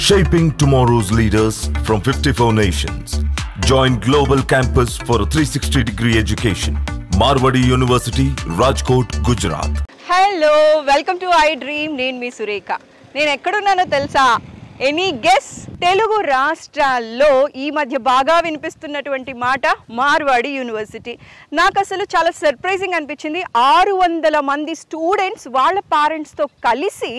Shaping tomorrow's leaders from 54 nations. Join Global Campus for a 360-degree education. Marwadi University, Rajkot, Gujarat. Hello, welcome to iDream. నేను మీ సురేఖ. నేను ఎక్కడున్నానో తెలుసా? Any guess? Telugu రాష్ట్రాల్లో ఈ మధ్య బాగా వినిపిస్తున్నటువంటి మాట మార్వాడి యూనివర్సిటీ. నాకు అసలు చాలా సర్ప్రైజింగ్ అనిపించింది. 600 మంది స్టూడెంట్స్ వాళ్ళ పేరెంట్స్తో కలిసి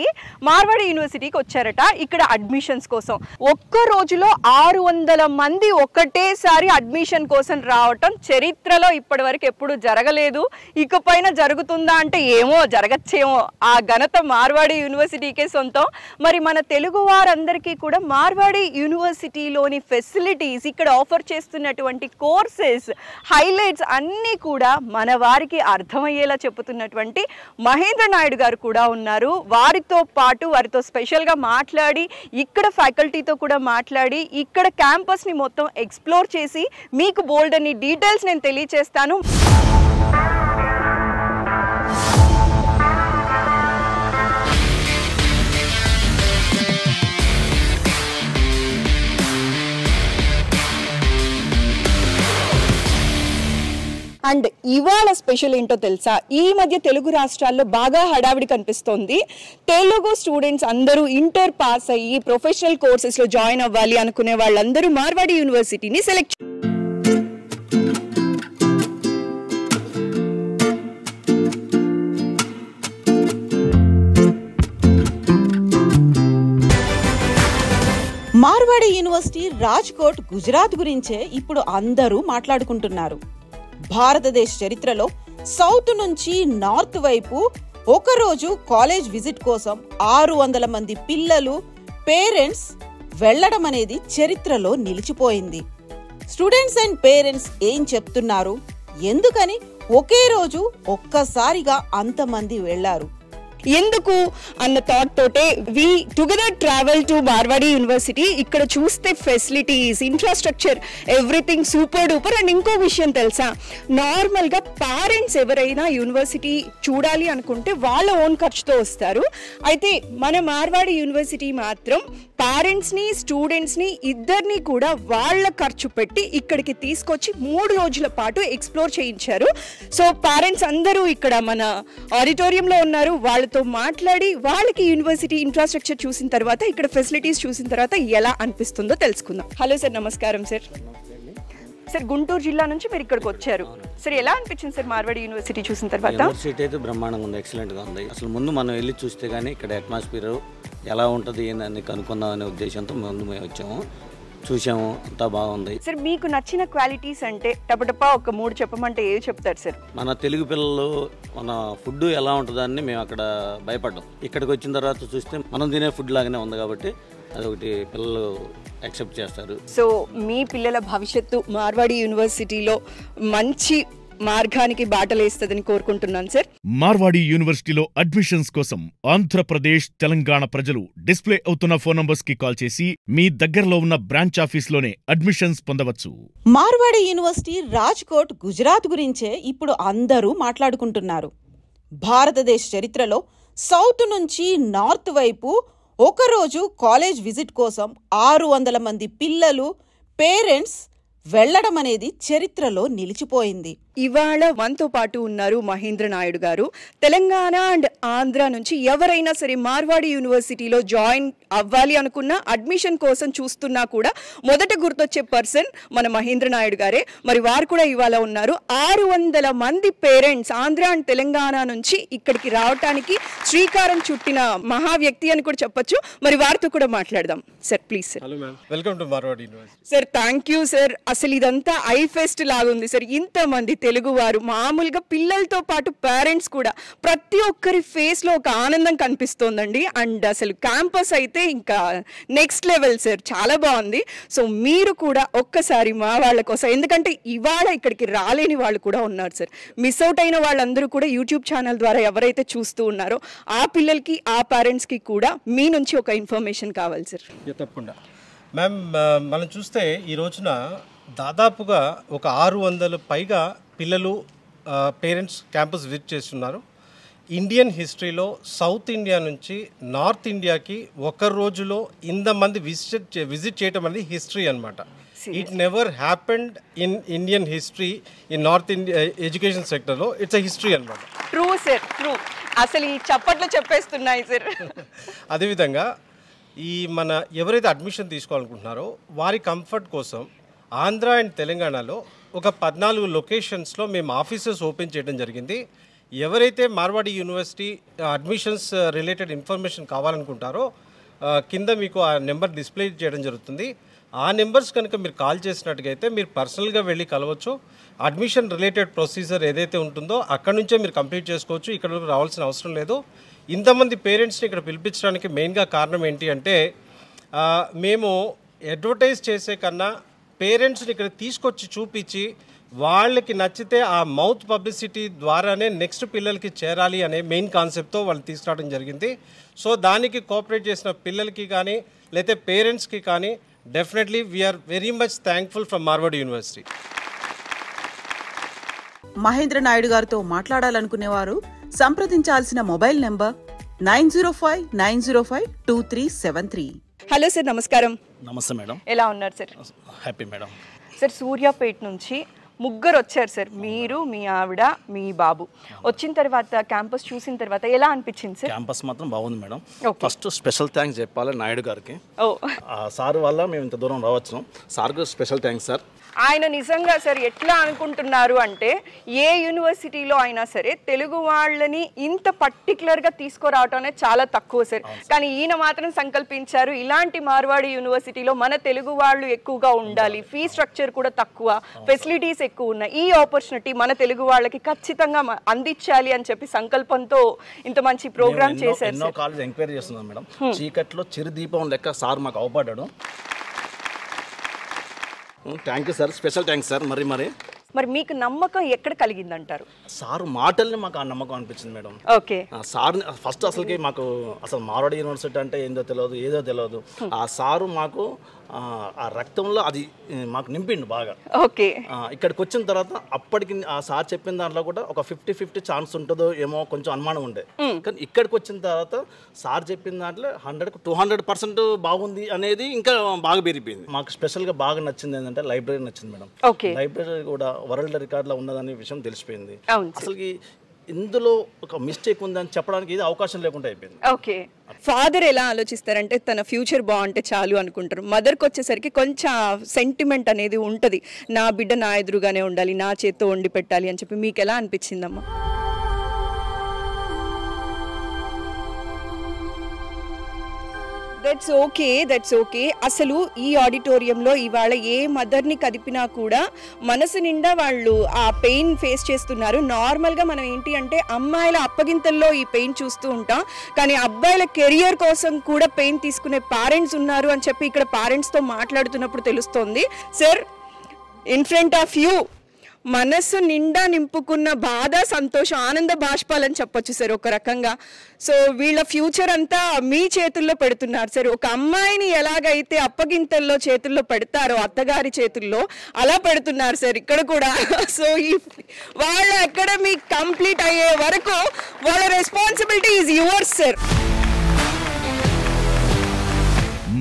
మార్వాడి యూనివర్సిటీకి వచ్చారట ఇక్కడ అడ్మిషన్స్ కోసం. ఒక్క రోజులో 600 మంది ఒకటేసారి అడ్మిషన్ కోసం రావటం చరిత్రలో ఇప్పటి వరకు ఎప్పుడు జరగలేదు. ఇకపైన జరుగుతుందా అంటే ఏమో, జరగచ్చేమో. ఆ ఘనత మార్వాడి యూనివర్సిటీకే సొంతం. మరి మన తెలుగు వారందరికీ కూడా మార్వాడి యూనివర్సిటీలోని ఫెసిలిటీస్, ఇక్కడ ఆఫర్ చేస్తున్నటువంటి కోర్సెస్, హైలైట్స్ అన్నీ కూడా మన వారికి అర్థమయ్యేలా చెప్పుతున్నటువంటి మహేంద్ర నాయుడు గారు కూడా ఉన్నారు. వారితో పాటు వారితో స్పెషల్గా మాట్లాడి, ఇక్కడ ఫ్యాకల్టీతో కూడా మాట్లాడి, ఇక్కడ క్యాంపస్ని మొత్తం ఎక్స్ప్లోర్ చేసి మీకు బోల్డ్ అన్ని డీటెయిల్స్ నేను తెలియచేస్తాను. అండ్ ఇవాళ స్పెషల్ ఏంటో తెలుసా? ఈ మధ్య తెలుగు రాష్ట్రాల్లో బాగా హడావిడి కనిపిస్తోంది. తెలుగు స్టూడెంట్స్ అందరూ ఇంటర్ పాస్ అయ్యి ప్రొఫెషనల్ కోర్సెస్లో జాయిన్ అవ్వాలి అనుకునే వాళ్ళందరూ మార్వాడి యూనివర్సిటీని సెలెక్ట్ మార్వాడి యూనివర్సిటీ రాజ్కోట్, గుజరాత్ గురించే ఇప్పుడు అందరూ మాట్లాడుకుంటున్నారు. భారతదేశ చరిత్రలో సౌత్ నుంచి నార్త్ వైపు ఒకరోజు కాలేజ్ విజిట్ కోసం 600 మంది పిల్లలు, పేరెంట్స్ వెళ్లడం అనేది చరిత్రలో నిలిచిపోయింది. స్టూడెంట్స్ అండ్ పేరెంట్స్ ఏం చెప్తున్నారు, ఎందుకని ఒకే రోజు ఒక్కసారిగా అంతమంది వెళ్లారు, ఎందుకు అన్న థాట్ తోటే we together travel to Marwadi university. ఇక్కడ చూస్తే facilities, infrastructure, everything super duper. And ఇంకో విషయం తెలుసా, నార్మల్గా పేరెంట్స్ ఎవరైనా యూనివర్సిటీ చూడాలి అనుకుంటే వాళ్ళ ఓన్ ఖర్చుతో వస్తారు. అయితే మన మార్వాడి యూనివర్సిటీ మాత్రం పేరెంట్స్ని, స్టూడెంట్స్ని ఇద్దరిని కూడా వాళ్ళ ఖర్చు పెట్టి ఇక్కడికి తీసుకొచ్చి 3 రోజుల పాటు ఎక్స్ప్లోర్ చేయించారు. సో పేరెంట్స్ అందరూ ఇక్కడ మన ఆడిటోరియంలో ఉన్నారు. వాళ్ళతో మాట్లాడి వాళ్ళకి యూనివర్సిటీ ఇన్ఫ్రాస్ట్రక్చర్ చూసిన తర్వాత, ఇక్కడ ఫెసిలిటీస్ చూసిన తర్వాత ఎలా అనిపిస్తుందో తెలుసుకుందాం. హలో సార్, నమస్కారం సార్. సార్, గుంటూరు జిల్లా నుంచి మీరు ఇక్కడికి వచ్చారు. సార్, ఎలా అనిపించింది సార్ మార్వాడి యూనివర్సిటీ చూసిన తర్వాత? యూనివర్సిటీ అయితే బ్రహ్మాండంగా ఉంది, ఎక్సలెంట్గా ఉంది. అసలు ముందు మనం వెళ్ళి చూస్తే కానీ ఇక్కడ అట్మాస్ఫియర్ ఎలా ఉంటుంది ఏందని కనుక్కుందాం అనే ఉద్దేశంతో ముందు మేము వచ్చాము, చూసాము, అంతా బాగుంది. సార్, మీకు నచ్చిన క్వాలిటీస్ అంటే టపటపా ఒక 3 చెప్పమంటే ఏవి చెప్తారు సార్? మన తెలుగు పిల్లలు మన ఫుడ్ ఎలా ఉంటుందని మేము అక్కడ భయపడ్డాం. ఇక్కడికి వచ్చిన తర్వాత చూస్తే మనం తినే ఫుడ్ లాగానే ఉంది కాబట్టి అదొకటి పిల్లలు యాక్సెప్ట్ చేస్తారు. సో మీ పిల్లల భవిష్యత్తు మార్వాడి యూనివర్సిటీలో మంచి మార్గానికి బాటలేస్తుందని కోరుకుంటున్నాను సార్. మార్వాడి యూనివర్సిటీలో అడ్మిషన్స్ కోసం ఆంధ్రప్రదేశ్, తెలంగాణ ప్రజలు డిస్ప్లే అవుతున్న ఫోన్ నంబర్స్ కి కాల్ చేసి మీ దగ్గరలో ఉన్న బ్రాంచ్ ఆఫీస్ లోనే అడ్మిషన్స్ పొందవచ్చు. మార్వాడి యూనివర్సిటీ రాజ్కోట్, గుజరాత్ గురించే ఇప్పుడు అందరూ మాట్లాడుకుంటున్నారు. భారతదేశ చరిత్రలో సౌత్ నుంచి నార్త్ వైపు ఒకరోజు కాలేజ్ విజిట్ కోసం 600 మంది పిల్లలు, పేరెంట్స్ వెళ్లడం అనేది చరిత్రలో నిలిచిపోయింది. ఇవాళ మనతో పాటు ఉన్నారు మహేంద్ర నాయుడు గారు. తెలంగాణ అండ్ ఆంధ్ర నుంచి ఎవరైనా సరే మార్వాడి యూనివర్సిటీలో జాయిన్ అవ్వాలి అనుకున్నా, అడ్మిషన్ కోసం చూస్తున్నా కూడా మొదట గుర్తొచ్చే పర్సన్ మన మహేంద్ర నాయుడు గారే. మరి వారు కూడా ఇవాళ ఉన్నారు. 600 మంది పేరెంట్స్ ఆంధ్ర అండ్ తెలంగాణ నుంచి ఇక్కడికి రావటానికి శ్రీకారం చుట్టిన మహా వ్యక్తి అని కూడా చెప్పొచ్చు. మరి వారితో కూడా మాట్లాడదాం. Sir, please sir. Hello ma'am, welcome to Marwadi university. Sir, thank you sir. అసలు ఇదంతా ఐ ఫెస్ట్ లాగుంది సార్. ఇంతమంది తెలుగు వారు, మామూలుగా పిల్లలతో పాటు పేరెంట్స్ కూడా, ప్రతి ఒక్కరి ఫేస్ లో ఒక ఆనందం కనిపిస్తోందండి. అండ్ అసలు క్యాంపస్ అయితే ఇంకా నెక్స్ట్ లెవెల్ సార్, చాలా బాగుంది. సో మీరు కూడా ఒక్కసారి మా వాళ్ళ కోసం, ఎందుకంటే ఇవాళ ఇక్కడికి రాలేని వాళ్ళు కూడా ఉన్నారు సార్, మిస్ అవుట్ అయిన వాళ్ళందరూ కూడా యూట్యూబ్ ఛానల్ ద్వారా ఎవరైతే చూస్తూ ఉన్నారో ఆ పిల్లలకి, ఆ పేరెంట్స్కి కూడా మీ నుంచి ఒక ఇన్ఫర్మేషన్ కావాలి సార్. తప్పకుండా మ్యామ్, మనం చూస్తే ఈ రోజున దాదాపుగా ఒక 600 పైగా పిల్లలు, పేరెంట్స్ క్యాంపస్ విజిట్ చేస్తున్నారు. ఇండియన్ హిస్టరీలో సౌత్ ఇండియా నుంచి నార్త్ ఇండియాకి ఒక రోజులో ఇంతమంది విజిట్ చేయటం అనేది హిస్టరీ అనమాట. It never happened in Indian history in north India education సెక్టర్లో. ఇట్స్ అ హిస్టరీ అనమాట. True sir, true. అసలు ఈ చప్పట్లు చెప్పేస్తున్నాయి సార్. అదేవిధంగా ఈ మన ఎవరైతే అడ్మిషన్ తీసుకోవాలనుకుంటున్నారో వారి కంఫర్ట్ కోసం ఆంధ్ర అండ్ తెలంగాణలో ఒక 14 లొకేషన్స్లో మేము ఆఫీసెస్ ఓపెన్ చేయడం జరిగింది. ఎవరైతే Marwadi university admissions related information కావాలనుకుంటారో కింద మీకు ఆ నెంబర్ డిస్ప్లే చేయడం జరుగుతుంది. ఆ నెంబర్స్ కనుక మీరు కాల్ చేసినట్టుగైతే మీరు పర్సనల్గా వెళ్ళి కలవచ్చు. అడ్మిషన్ రిలేటెడ్ ప్రొసీజర్ ఏదైతే ఉంటుందో అక్కడ నుంచే మీరు కంప్లీట్ చేసుకోవచ్చు. ఇక్కడ రావాల్సిన అవసరం లేదు. ఇంతమంది పేరెంట్స్ని ఇక్కడ పిలిపించడానికి మెయిన్గా కారణం ఏంటి అంటే మేము అడ్వర్టైజ్ చేసే కన్నా పేరెంట్స్ని ఇక్కడ తీసుకొచ్చి చూపించి వాళ్ళకి నచ్చితే ఆ మౌత్ పబ్లిసిటీ ద్వారానే నెక్స్ట్ పిల్లలకి చేరాలి అనే మెయిన్ కాన్సెప్ట్తో వాళ్ళు తీసుకురావడం జరిగింది. సో దానికి కోఆపరేట్ చేసిన పిల్లలకి కానీ లేకపోతే పేరెంట్స్కి కానీ definitely we are very much thankful from Marwadi university. Mahendra Naidu గారితో మాట్లాడాలనుకునేవారు సంప్రదించాల్సిన మొబైల్ నెంబర్ 9059052373. హలో సార్, నమస్కారం. నమస్తే మేడం. ఎలా ఉన్నారు sir? Happy madam. Sir, Suryapet నుంచి ముగ్గురు వచ్చారు సార్. మీరు, మీ ఆవిడ, మీ బాబు. వచ్చిన తర్వాత క్యాంపస్ చూసిన తర్వాత ఎలా అనిపించింది సార్? క్యాంపస్ మాత్రం బాగుంది మేడం. ఫస్ట్ స్పెషల్ థ్యాంక్స్ చెప్పాలి నాయుడు గారికి. సార్ వల్ల మేము ఇంత దూరం రావచ్చు. సార్కు స్పెషల్ థ్యాంక్స్ సార్. ఆయన నిజంగా సార్ ఎట్లా అనుకుంటున్నారు అంటే ఏ యూనివర్సిటీలో అయినా సరే తెలుగు వాళ్ళని ఇంత పర్టికులర్గా తీసుకురావటం అనేది చాలా తక్కువ సార్. కానీ ఈయన మాత్రం సంకల్పించారు ఇలాంటి మార్వాడి యూనివర్సిటీలో మన తెలుగు వాళ్ళు ఎక్కువగా ఉండాలి, ఫీ స్ట్రక్చర్ కూడా తక్కువ, ఫెసిలిటీస్ ఎక్కువ ఉన్నాయి, ఈ ఆపర్చునిటీ మన తెలుగు వాళ్ళకి ఖచ్చితంగా అందించాలి అని చెప్పి సంకల్పంతో ఇంత మంచి ప్రోగ్రామ్ చేశారు. ఎన్నో కాలేజ్ ఎంక్వైరీ చేస్తున్నాం మేడం. చీకట్లో చిరుదీపం లెక్క సార్ మాకు అవపడ్డాడు. Thank you sir, special thanks sir. మరి మీకు నమ్మకం ఎక్కడ కలిగిందంటారు? సార్ మాటల్ని మాకు ఆ నమ్మకం అనిపించింది మేడం. ఓకే. సార్ ఫస్ట్ అసలుకి మాకు అసలు మార్వాడి యూనివర్సిటీ అంటే ఏదో తెలియదు. ఆ సారు మాకు ఆ రక్తంలో అది మాకు నింపిండు బాగా. ఓకే. ఇక్కడికి వచ్చిన తర్వాత అప్పటికి ఆ సార్ చెప్పిన దాంట్లో కూడా ఒక 50-50 ఛాన్స్ ఉంటుందో ఏమో కొంచెం అనుమానం ఉండే. కానీ ఇక్కడికి వచ్చిన తర్వాత సార్ చెప్పిన దాంట్లో 100-200% బాగుంది అనేది ఇంకా బాగా పెరిగిపోయింది. మాకు స్పెషల్గా బాగా నచ్చింది ఏంటంటే లైబ్రరీ నచ్చింది మేడం. లైబ్రరీ కూడా వరల్డ్ రికార్డులో ఉన్నదనే విషయం తెలిసిపోయింది. అసలుకి ఇందులో ఒక మిస్టేక్ ఉందని చెప్పడానికి ఇది అవకాశం లేకుండా అయిపోయింది. ఓకే. ఫాదర్ ఎలా ఆలోచిస్తారంటే తన ఫ్యూచర్ బాగుంటే చాలు అనుకుంటారు. మదర్కి వచ్చేసరికి కొంచెం సెంటిమెంట్ అనేది ఉంటుంది, నా బిడ్డ నా ఎదురుగానే ఉండాలి, నా చేత్తో వండి పెట్టాలి అని చెప్పి. మీకు ఎలా అనిపించిందమ్మా? That's okay. అసలు ఈ ఆడిటోరియంలో ఇవాళ ఏ మదర్ని కదిపినా కూడా మనసు నిండా వాళ్ళు ఆ పెయిన్ ఫేస్ చేస్తున్నారు. నార్మల్గా మనం ఏంటి అంటే అమ్మాయిల అప్పగింతల్లో ఈ పెయిన్ చూస్తూ ఉంటాం, కానీ అబ్బాయిల కెరియర్ కోసం కూడా పెయిన్ తీసుకునే పేరెంట్స్ ఉన్నారు అని చెప్పి ఇక్కడ పేరెంట్స్తో మాట్లాడుతున్నప్పుడు తెలుస్తోంది. Sir, in front of you మనసు నిండా నింపుకున్న బాధ, సంతోషం, ఆనంద బాష్పాలని చెప్పొచ్చు సార్ ఒక రకంగా. సో వీళ్ళ ఫ్యూచర్ అంతా మీ చేతుల్లో పెడుతున్నారు సార్. ఒక అమ్మాయిని ఎలాగైతే అప్పగింతల్లో చేతుల్లో పెడతారో అత్తగారి చేతుల్లో, అలా పెడుతున్నారు సార్ ఇక్కడ కూడా. సో ఈ వాళ్ళ అకాడమీ కంప్లీట్ అయ్యే వరకు వాళ్ళ responsibility is yours sir.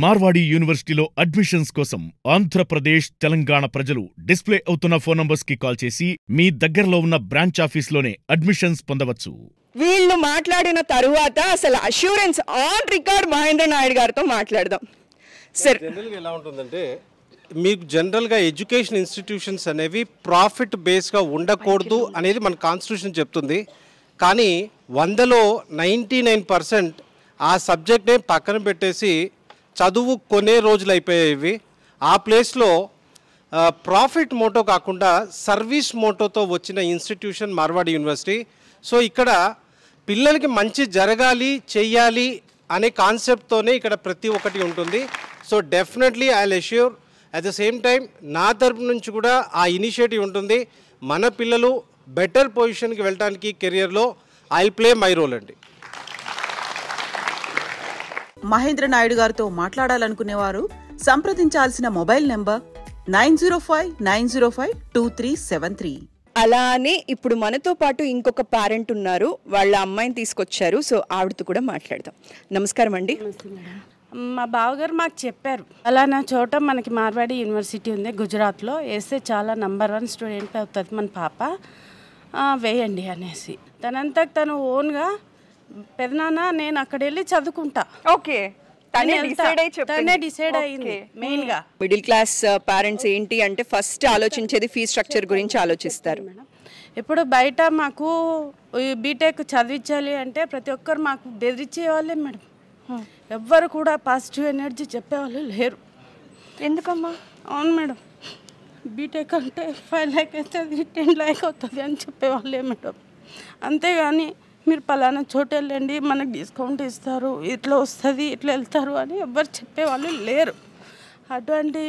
Marwadi యూనివర్సిటీలో అడ్మిషన్స్ కోసం ఆంధ్రప్రదేశ్, తెలంగాణ ప్రజలు డిస్ప్లే అవుతున్న ఫోన్ నంబర్స్ కి కాల్ చేసి మీ దగ్గరలో ఉన్న బ్రాంచ్ ఆఫీస్లోనే అడ్మిషన్స్ పొందవచ్చు. వీళ్ళు మాట్లాడిన తరువాత అసలు assurance on record Mahendra Naidu గారితో మాట్లాడదాం. సార్, జనరల్గా ఎలా ఉంటుందంటే మీకు జనరల్గా ఎడ్యుకేషన్ ఇన్స్టిట్యూషన్స్ అనేవి ప్రాఫిట్ బేస్గా ఉండకూడదు అనేది మన కాన్స్టిట్యూషన్ చెప్తుంది. కానీ 100లో 99% ఆ సబ్జెక్ట్నే పక్కన పెట్టేసి చదువు కొనే రోజులు అయిపోయేవి. ఆ ప్లేస్లో ప్రాఫిట్ మోటో కాకుండా సర్వీస్ మోటోతో వచ్చిన ఇన్స్టిట్యూషన్ మార్వాడి యూనివర్సిటీ. సో ఇక్కడ పిల్లలకి మంచి జరగాలి, చెయ్యాలి అనే కాన్సెప్ట్తోనే ఇక్కడ ప్రతి ఒక్కటి ఉంటుంది. So definitely I will assure at the same time నా తరపు నుంచి కూడా ఆ ఇనిషియేటివ్ ఉంటుంది. మన పిల్లలు బెటర్ పొజిషన్కి వెళ్ళడానికి కెరియర్లో I will play my role అండి. మహేంద్ర నాయుడు గారితో మాట్లాడాలనుకునేవారు సంప్రదించాల్సిన మొబైల్ నెంబర్ 9059052373. అలానే ఇప్పుడు మనతో పాటు ఇంకొక పేరెంట్ ఉన్నారు, వాళ్ళ అమ్మాయిని తీసుకొచ్చారు. సో ఆవిడతో కూడా మాట్లాడదాం. నమస్కారం అండి. మా బావగారు మాకు చెప్పారు, అలానా చోట మనకి మార్వాడి యూనివర్సిటీ ఉంది గుజరాత్లో, వేస్తే చాలా నంబర్ 1 స్టూడెంట్ అవుతుంది మన పాప, వేయండి అనేసి. తనంతకు తను ఓన్గా పెదనాన్న నేను అక్కడ వెళ్ళి చదువుకుంటా. ఓకే, తనే డిసైడ్ అయింది మెయిన్గా. మిడిల్ క్లాస్ పేరెంట్స్ ఏంటి అంటే ఫస్ట్ ఆలోచించేది ఫీ స్ట్రక్చర్ గురించి ఆలోచిస్తారు. ఇప్పుడు బయట మాకు బీటెక్ చదివించాలి అంటే ప్రతి ఒక్కరు మాకు బెదిరించేవాళ్ళే మేడం. ఎవ్వరు కూడా పాజిటివ్ ఎనర్జీ చెప్పేవాళ్ళు లేరు. ఎందుకమ్మా? అవును మేడం, బీటెక్ అంటే 5 lakh అవుతుంది, 10 lakh అవుతుంది అని చెప్పేవాళ్ళే మేడం. అంతేగాని మీరు పలానా చోటు వెళ్ళండి మనకు డిస్కౌంట్ ఇస్తారు, ఇట్లా వస్తుంది, ఇట్లా వెళ్తారు అని ఎవ్వరు చెప్పేవాళ్ళు లేరు. అటువంటి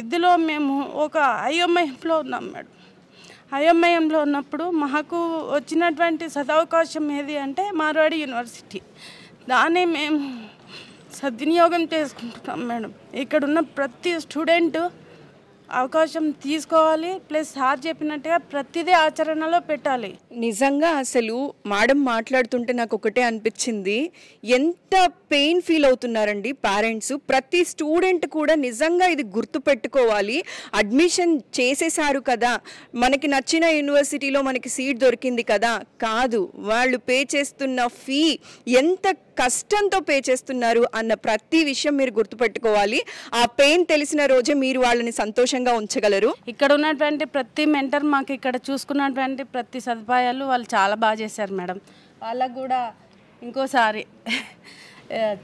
ఇదిలో మేము ఒక ఐఎంఐఎంలో ఉన్నాం మేడం. ఐఎంఐఎంలో ఉన్నప్పుడు మాకు వచ్చినటువంటి సదవకాశం ఏది అంటే మార్వాడి యూనివర్సిటీ. దాన్ని మేము సద్వినియోగం చేసుకుంటున్నాం మేడం. ఇక్కడున్న ప్రతి స్టూడెంట్ అవకాశం తీసుకోవాలి, ప్లస్ సార్ చెప్పినట్టుగా ప్రతిదీ ఆచరణలో పెట్టాలి. నిజంగా అసలు మేడం మాట్లాడుతుంటే నాకు ఒకటే అనిపించింది, ఎంత పెయిన్ ఫీల్ అవుతున్నారండి పేరెంట్స్. ప్రతి స్టూడెంట్ కూడా నిజంగా ఇది గుర్తు పెట్టుకోవాలి. అడ్మిషన్ చేసేసారు కదా, మనకి నచ్చిన యూనివర్సిటీలో మనకి సీట్ దొరికింది కదా, కాదు, వాళ్ళు పే చేస్తున్న ఫీ ఎంత కష్టంతో పే చేస్తున్నారు అన్న ప్రతి విషయం మీరు గుర్తుపెట్టుకోవాలి. ఆ పెయిన్ తెలిసిన రోజే మీరు వాళ్ళని సంతోషంగా ఉంచగలరు. ఇక్కడ ఉన్నటువంటి ప్రతి మెంటర్ మాకు ఇక్కడ చూసుకున్నటువంటి ప్రతి సదుపాయాలు వాళ్ళు చాలా బాగా చేశారు మేడం. వాళ్ళకు కూడా ఇంకోసారి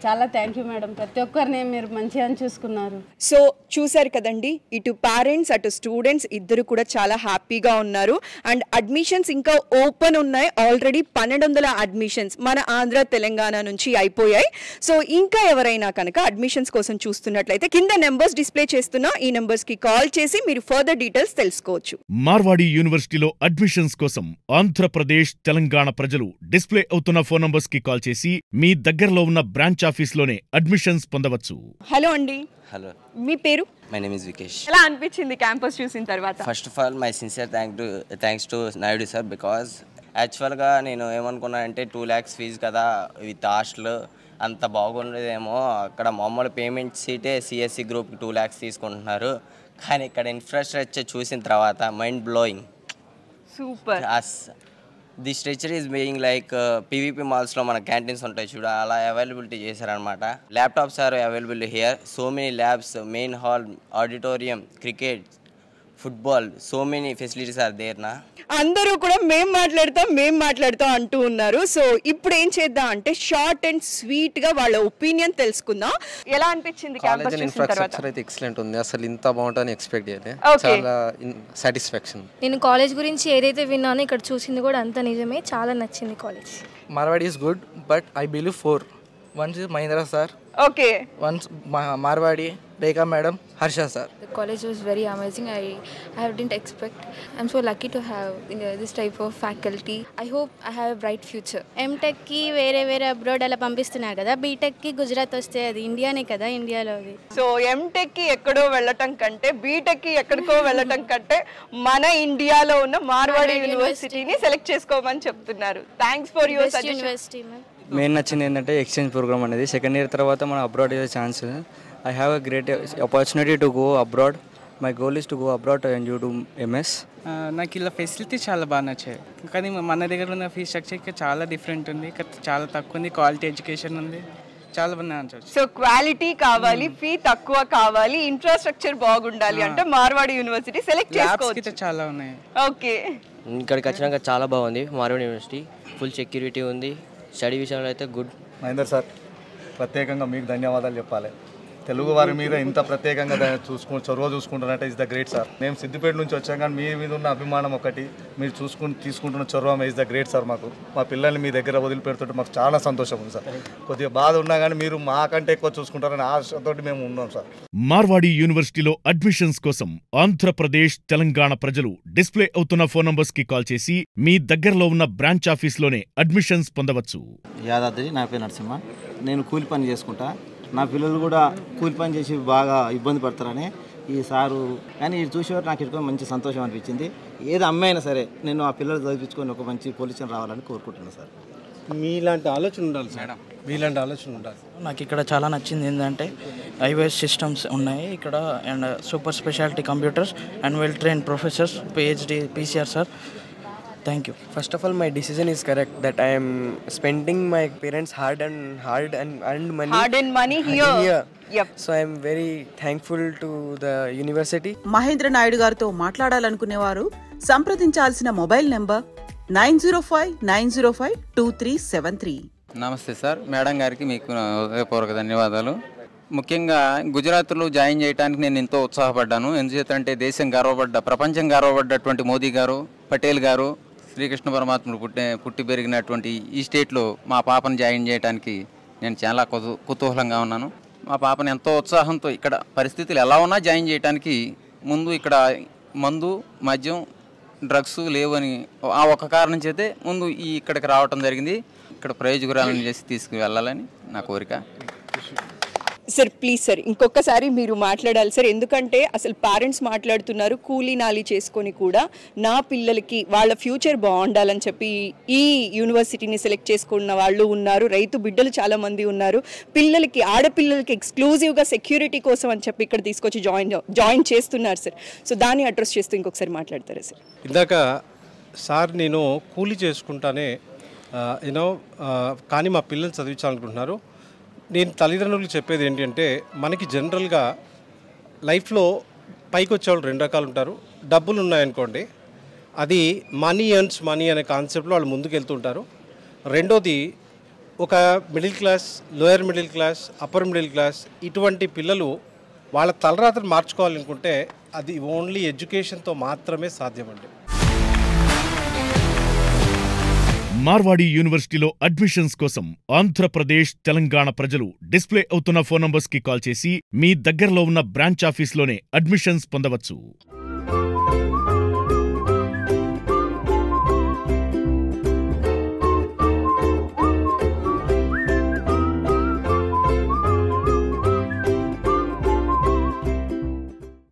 చాలా థ్యాంక్ యూ మేడం. ప్రతి ఒక్కరిని మీరు మంచిగా చూసుకున్నారు. సో చూసారు కదండి, ఇటు పేరెంట్స్ అటు స్టూడెంట్స్ ఇద్దరు కూడా చాలా హ్యాపీగా ఉన్నారు. అండ్ అడ్మిషన్స్ ఇంకా ఓపెన్ ఉన్నాయి. ఆల్రెడీ 1200 అడ్మిషన్స్ మన ఆంధ్ర తెలంగాణ నుంచి అయిపోయాయి. సో ఇంకా ఎవరైనా కనుక అడ్మిషన్స్ కోసం చూస్తున్నట్లయితే కింద నెంబర్స్ డిస్ప్లే చేస్తున్నా ఈ నెంబర్స్ కి కాల్ చేసి మీరు ఫర్దర్ డీటెయిల్స్ తెలుసుకోవచ్చు. మార్వాడి యూనివర్సిటీలో అడ్మిషన్స్ కోసం ఆంధ్రప్రదేశ్ తెలంగాణ ప్రజలు డిస్ప్లే అవుతున్న ఫోన్ నంబర్స్ కి కాల్ చేసి మీ దగ్గరలో ఉన్న బ్రాంచ్ ఆఫీస్లోనే అడ్మిషన్స్ పొందవచ్చు. హలో అండి. హలో, మీ పేరు? My name is Vikesh. ఎలా అనిపించింది క్యాంపస్ చూసిన తర్వాత? First of all my sincere thanks to Naidu sir. Because యాక్చువల్గా నేను ఏమనుకున్నా అంటే 2 lakhs ఫీజు కదా విత్ హాస్టల్ అంత బాగుండేదేమో, అక్కడ మామూలు పేమెంట్ సీటే సిఎస్సి గ్రూప్కి 2 lakhs తీసుకుంటున్నారు. కానీ ఇక్కడ ఇన్ఫ్రాస్ట్రక్చర్ చూసిన తర్వాత mind blowing. Super. The structure is being like PVP మాల్స్లో మన క్యాంటీన్స్ ఉంటాయి చూడ, అలా అవైలబిలిటీ చేశారనమాట. Laptops are available here. So many labs, main hall, auditorium, cricket, football, so many facilities are there నా. అందరూ కూడా మేం మాట్లాడతాం అంటూ ఉన్నారు. సో ఇప్పుడు ఏం చేద్దాం అంటే షార్ట్ అండ్ స్వీట్ గా వాళ్ళ ఒపీనియన్ తెలుసుకుందాం. ఎలా అనిపించింది క్యాంపస్ చూసిన తర్వాత? ఇన్ఫ్రాస్ట్రక్చర్ అయితే ఎక్సలెంట్ ఉంది. అసలు ఇంత బాగుంటుందని ఎక్స్పెక్ట్ చేయలేదు. చాలా సాటిస్ఫాక్షన్. నేను కాలేజ్ గురించి ఏదైతే విన్నానో ఇక్కడ చూసింది కూడా అంత నిజమే. చాలా నచ్చింది college. Marwadi is good, but I believe 4. Once is Mahindra sir. Okay. Once Marwadi, Rekha madam, Harsha sir. The college was very amazing. I didn't expect. I'm so lucky to have this type of faculty. I hope I have a bright future. M.Tech కి వేరే abroad అలా పంపిస్తున్నారు కదా, BTech కి గుజరాత్ వస్తే అది ఇండియానే కదా, ఇండియాలోది. So M.Tech కి ఎక్కడో వెళ్ళటం కంటే బీటెక్ కి ఎక్కడికో వెళ్ళటం కంటే మన ఇండియాలో ఉన్న మార్వాడి యూనివర్సిటీని సెలెక్ట్ చేసుకోమని చెప్తున్నారు. Thanks for your suggestion. University main నచ్చింది ఏంటంటే ఎక్స్చేంజ్ ప్రోగ్రామ్ అనేది. సెకండ్ ఇయర్ తర్వాత మనం అబ్రాడ్ అయ్యే chance. I have a great opportunity to go abroad. My goal is to go abroad and you to MS. నాకు ఇలా ఫెసిలిటీ చాలా బాగా నచ్చాయి. కానీ మన దగ్గర ఉన్న ఫీ స్ట్రక్చర్కి చాలా డిఫరెంట్ ఉంది, చాలా తక్కువ ఉంది. క్వాలిటీ ఎడ్యుకేషన్ ఉంది, చాలా బాగా. సో క్వాలిటీ కావాలి, ఫీ తక్కువ కావాలి, ఇన్ఫ్రాస్ట్రక్చర్ బాగుండాలి అంటే మార్వాడి యూనివర్సిటీ సెలెక్ట్ చేసుకోవచ్చు. చాలా ఉన్నాయి. ఓకే, ఇక్కడికి వచ్చినాక చాలా బాగుంది మార్వాడి యూనివర్సిటీ. ఫుల్ సెక్యూరిటీ ఉంది. స్టడీ విషయంలో అయితే గుడ్. మహేందర్ సార్, ప్రత్యేకంగా మీకు ధన్యవాదాలు చెప్పాలి. తెలుగు వారి మీద ఇంత ప్రత్యేకంగా చొరవ చూసుకుంటున్నట్టే ఇస్ ద గ్రేట్ సార్. మేము సిద్దిపేట నుంచి వచ్చాం, కానీ మీ మీద ఉన్న అభిమానం ఒకటి, మీరు తీసుకుంటున్న చొరవ ఇస్ ద గ్రేట్ సార్. మాకు మా పిల్లల్ని మీ దగ్గర వదిలిపెడుతుంటే మాకు చాలా సంతోషం ఉంది సార్. కొద్దిగా బాధ ఉన్నా కానీ మీరు మాకంటే ఎక్కువ చూసుకుంటారని ఆశతో మేము ఉన్నాం సార్. మార్వాడి యూనివర్సిటీలో అడ్మిషన్స్ కోసం ఆంధ్రప్రదేశ్ తెలంగాణ ప్రజలు డిస్ప్లే అవుతున్న ఫోన్ నంబర్స్ కి కాల్ చేసి మీ దగ్గరలో ఉన్న బ్రాంచ్ ఆఫీస్లోనే అడ్మిషన్స్ పొందవచ్చు. యాదాద్రి, నా పేరు నరసింహ. నేను కూలి పని చేసుకుంటా. నా పిల్లలు కూడా కూలి పని చేసి బాగా ఇబ్బంది పడతారని ఈ సారు, కానీ ఇది చూసేవారు నాకు ఎక్కువ మంచి సంతోషం అనిపించింది. ఏది అమ్మాయినా సరే నేను ఆ పిల్లలు చదివించుకొని ఒక మంచి పొజిషన్ రావాలని కోరుకుంటున్నాను సార్. మీలాంటి ఆలోచన ఉండాలి మేడం, మీలాంటి ఆలోచన ఉండాలి. నాకు ఇక్కడ చాలా నచ్చింది ఏంటంటే ఐఓఎస్ సిస్టమ్స్ ఉన్నాయి ఇక్కడ, and super speciality computers and well train professors, PhD, PCR sir. Thank you. First of all, my decision is correct that I am spending my parents' hard and money here. Yep. So I am very thankful to the university. Mahendra Naidu గారితో మాట్లాడాలనుకునేవారు సంప్రదించాల్సిన mobile number 9059052373. నమస్తే sir, madam గారికి మీకు హృదయపూర్వక ధన్యవాదాలు. ముఖ్యంగా గుజరాత్లో జాయిన్ చేయడానికి నేను ఎంతో ఉత్సాహపడ్డాను. ఎందుచేతంటే దేశం ప్రపంచం గర్వపడ్డటువంటి మోదీ గారు, పటేల్ గారు, శ్రీకృష్ణ పరమాత్ముడు పుట్టి పెరిగినటువంటి ఈ స్టేట్లో మా పాపను జాయిన్ చేయడానికి నేను చాలా కుతూహలంగా ఉన్నాను. మా పాపను ఎంతో ఉత్సాహంతో ఇక్కడ పరిస్థితులు ఎలా ఉన్నా జాయిన్ చేయడానికి ముందు ఇక్కడ మందు, మద్యం, డ్రగ్స్ లేవని ఆ ఒక్క కారణం చేతే ముందు ఇక్కడికి రావటం జరిగింది. ఇక్కడ ప్రయోజకురాలను చేసి తీసుకువెళ్ళాలని నా కోరిక. సార్ ప్లీజ్ సార్ ఇంకొకసారి మీరు మాట్లాడాలి సార్, ఎందుకంటే అసలు పేరెంట్స్ మాట్లాడుతున్నారు కూలీ నాలి చేసుకొని కూడా నా పిల్లలకి వాళ్ళ ఫ్యూచర్ బాగుండాలని చెప్పి ఈ యూనివర్సిటీని సెలెక్ట్ చేసుకున్న వాళ్ళు ఉన్నారు, రైతు బిడ్డలు చాలామంది ఉన్నారు, పిల్లలకి ఆడపిల్లలకి ఎక్స్క్లూజివ్గా సెక్యూరిటీ కోసం అని చెప్పి ఇక్కడ తీసుకొచ్చి జాయిన్ చేస్తున్నారు సార్. సో దాన్ని అడ్రస్ చేస్తూ ఇంకొకసారి మాట్లాడతారా సార్? ఇందాక సార్ నేను కూలీ చేసుకుంటానే కానీ మా పిల్లల్ని చదివించాలనుకుంటున్నారు. నేను తల్లిదండ్రులకు చెప్పేది ఏంటంటే మనకి జనరల్గా లైఫ్లో పైకి వచ్చేవాళ్ళు రెండు రకాలు ఉంటారు. డబ్బులు ఉన్నాయనుకోండి, అది మనీ ఎర్న్స్ మనీ అనే కాన్సెప్ట్లో వాళ్ళు ముందుకు వెళ్తుంటారు. రెండోది ఒక middle class, lower middle class, upper middle class ఇటువంటి పిల్లలు వాళ్ళ తలరాత్రి మార్చుకోవాలనుకుంటే అది ఓన్లీ ఎడ్యుకేషన్తో మాత్రమే సాధ్యమండి. మార్వాడి యూనివర్సిటీలో అడ్మిషన్స్ కోసం ఆంధ్రప్రదేశ్, తెలంగాణ ప్రజలు డిస్ప్లే అవుతున్న ఫోన్ నంబర్స్ కి కాల్ చేసి మీ దగ్గరలో ఉన్న బ్రాంచ్ ఆఫీస్లోనే అడ్మిషన్స్ పొందవచ్చు.